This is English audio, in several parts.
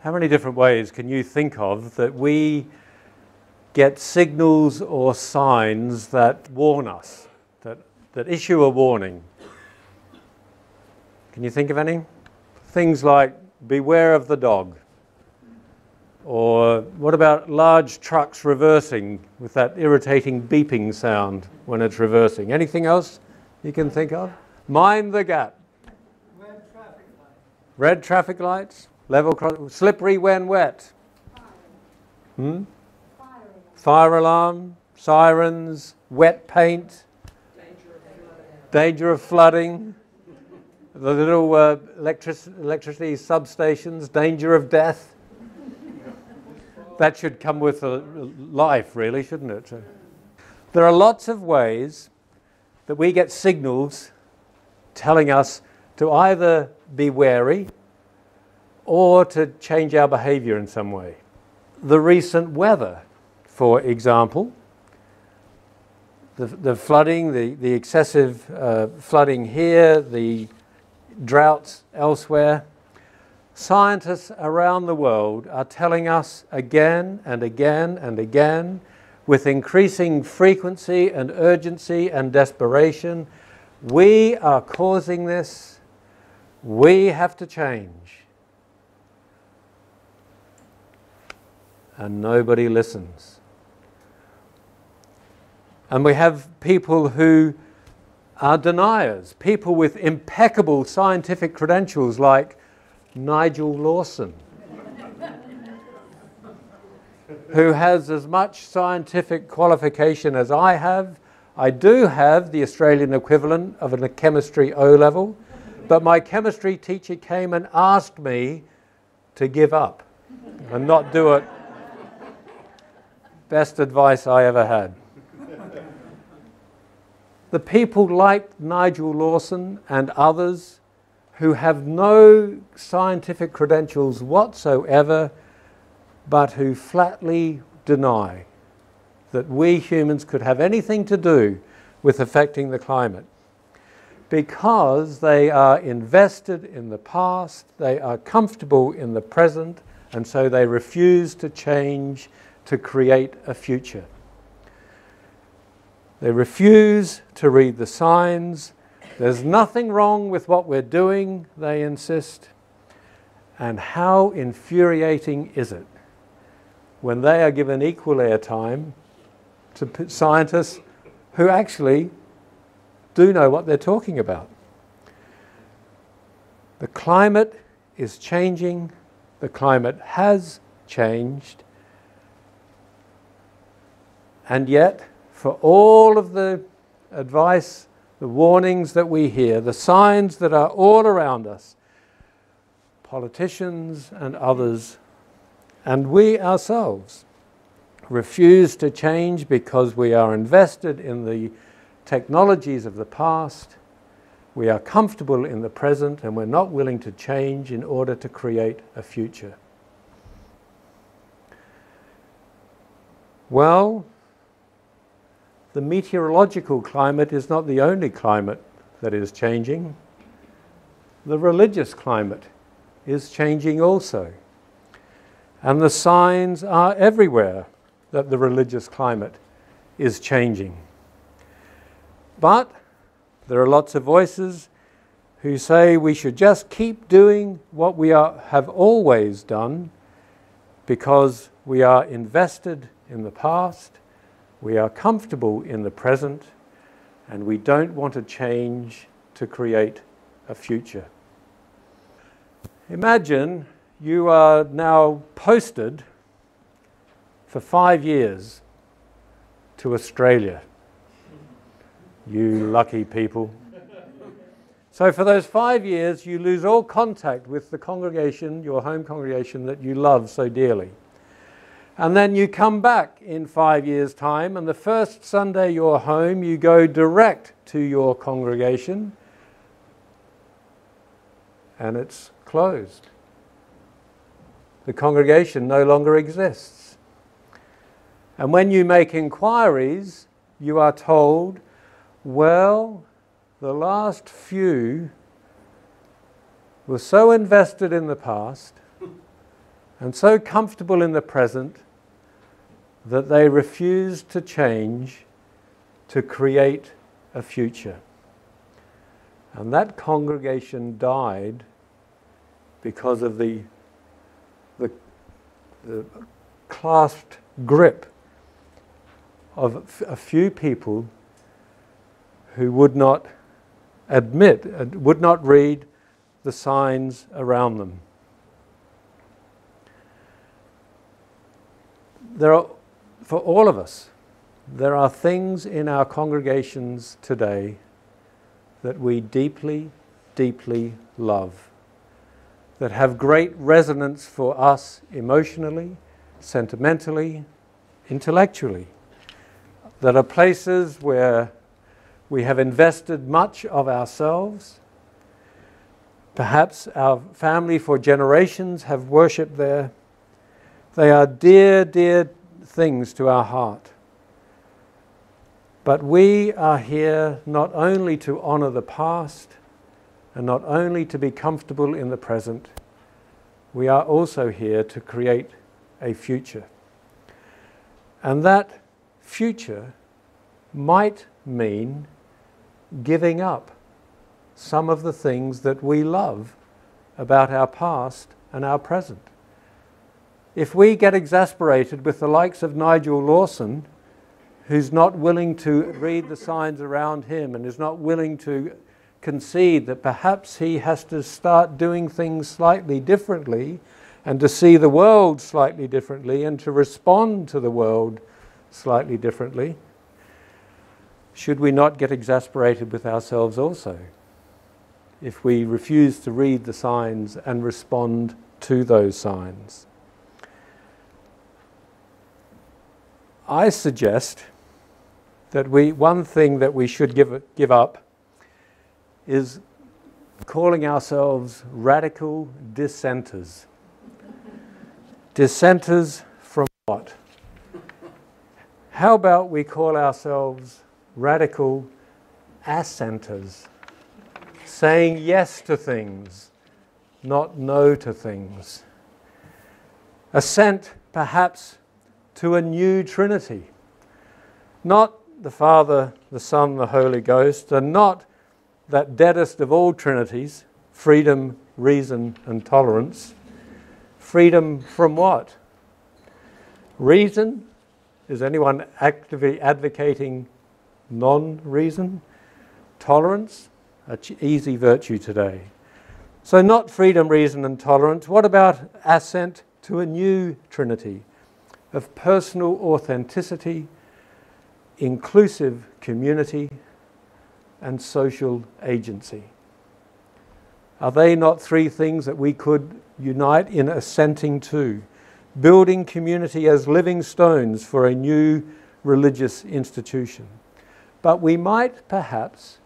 How many different ways can you think of that we get signals or signs that warn us, that issue a warning? Can you think of any? Things like beware of the dog. Or what about large trucks reversing with that irritating beeping sound when it's reversing? Anything else you can think of? Mind the gap. Red traffic lights. Red traffic lights. Level cross. Slippery when wet. Fire alarm. Sirens. Wet paint. Danger of flooding. The little electricity substations. Danger of death. That should come with life, really, shouldn't it? There are lots of ways that we get signals telling us to either be wary or to change our behavior in some way. The recent weather, for example, the flooding, the excessive flooding here, the droughts elsewhere. Scientists around the world are telling us again and again and again, with increasing frequency and urgency and desperation, we are causing this, we have to change. And nobody listens. And we have people who are deniers, people with impeccable scientific credentials like Nigel Lawson, who has as much scientific qualification as I have. I do have the Australian equivalent of a chemistry O-level, but my chemistry teacher came and asked me to give up and not do it. Best advice I ever had. The people like Nigel Lawson and others who have no scientific credentials whatsoever, but who flatly deny that we humans could have anything to do with affecting the climate, because they are invested in the past, they are comfortable in the present, and so they refuse to change to create a future. They refuse to read the signs. There's nothing wrong with what we're doing, they insist. And how infuriating is it when they are given equal airtime to scientists who actually do know what they're talking about. The climate is changing. The climate has changed. And yet, for all of the advice, the warnings that we hear, the signs that are all around us, politicians and others, and we ourselves, refuse to change because we are invested in the technologies of the past, we are comfortable in the present, and we're not willing to change in order to create a future. Well, the meteorological climate is not the only climate that is changing. The religious climate is changing also. And the signs are everywhere that the religious climate is changing. But there are lots of voices who say we should just keep doing what we have always done because we are invested in the past, we are comfortable in the present, and we don't want to change to create a future. Imagine you are now posted for 5 years to Australia. You lucky people. So for those 5 years, you lose all contact with the congregation, your home congregation that you love so dearly. And then you come back in 5 years' time, and the first Sunday you're home, you go direct to your congregation, and it's closed. The congregation no longer exists. And when you make inquiries, you are told, well, the last few were so invested in the past, and so comfortable in the present that they refuse to change to create a future. And that congregation died because of the clasped grip of a few people who would not admit, would not read the signs around them. For all of us, there are things in our congregations today that we deeply, deeply love, that have great resonance for us emotionally, sentimentally, intellectually, that are places where we have invested much of ourselves. Perhaps our family for generations have worshipped there. They are dear, dear things to our heart. But we are here not only to honor the past and not only to be comfortable in the present, we are also here to create a future. And that future might mean giving up some of the things that we love about our past and our present. If we get exasperated with the likes of Nigel Lawson, who's not willing to read the signs around him and is not willing to concede that perhaps he has to start doing things slightly differently and to see the world slightly differently and to respond to the world slightly differently, should we not get exasperated with ourselves also if we refuse to read the signs and respond to those signs? I suggest that one thing that we should give up is calling ourselves radical dissenters. Dissenters from what? How about we call ourselves radical assenters, saying yes to things, not no to things. Assent, perhaps, to a new Trinity. Not the Father, the Son, the Holy Ghost, and not that deadest of all Trinities, freedom, reason, and tolerance. Freedom from what? Reason? Is anyone actively advocating non-reason? Tolerance? An easy virtue today. So not freedom, reason, and tolerance. What about assent to a new Trinity of personal authenticity, inclusive community, and social agency? Are they not three things that we could unite in assenting to? Building community as living stones for a new religious institution. But we might perhaps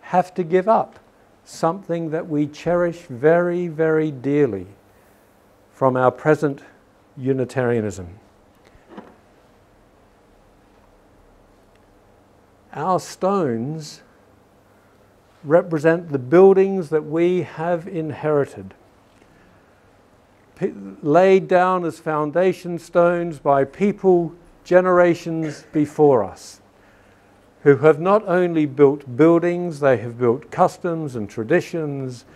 have to give up something that we cherish very, very dearly from our present Unitarianism. Our stones represent the buildings that we have inherited, laid down as foundation stones by people generations before us, who have not only built buildings, they have built customs and traditions,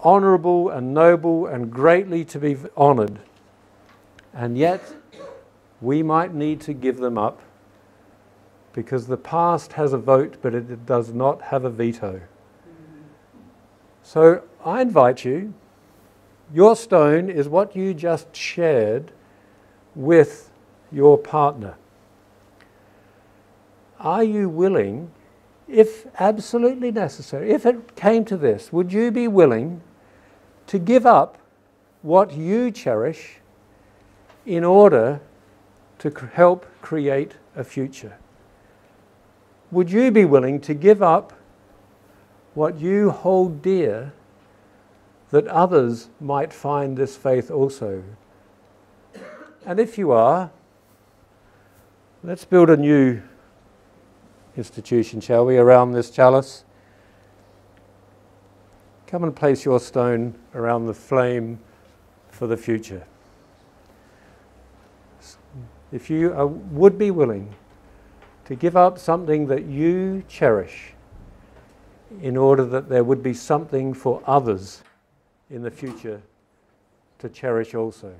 honorable and noble and greatly to be honored. And yet, we might need to give them up because the past has a vote, but it does not have a veto. So I invite you, your stone is what you just shared with your partner. Are you willing, if absolutely necessary, if it came to this, would you be willing to give up what you cherish in order to help create a future? Would you be willing to give up what you hold dear that others might find this faith also? And if you are, let's build a new institution, shall we, around this chalice? Come and place your stone around the flame for the future. if you would be willing to give up something that you cherish in order that there would be something for others in the future to cherish also.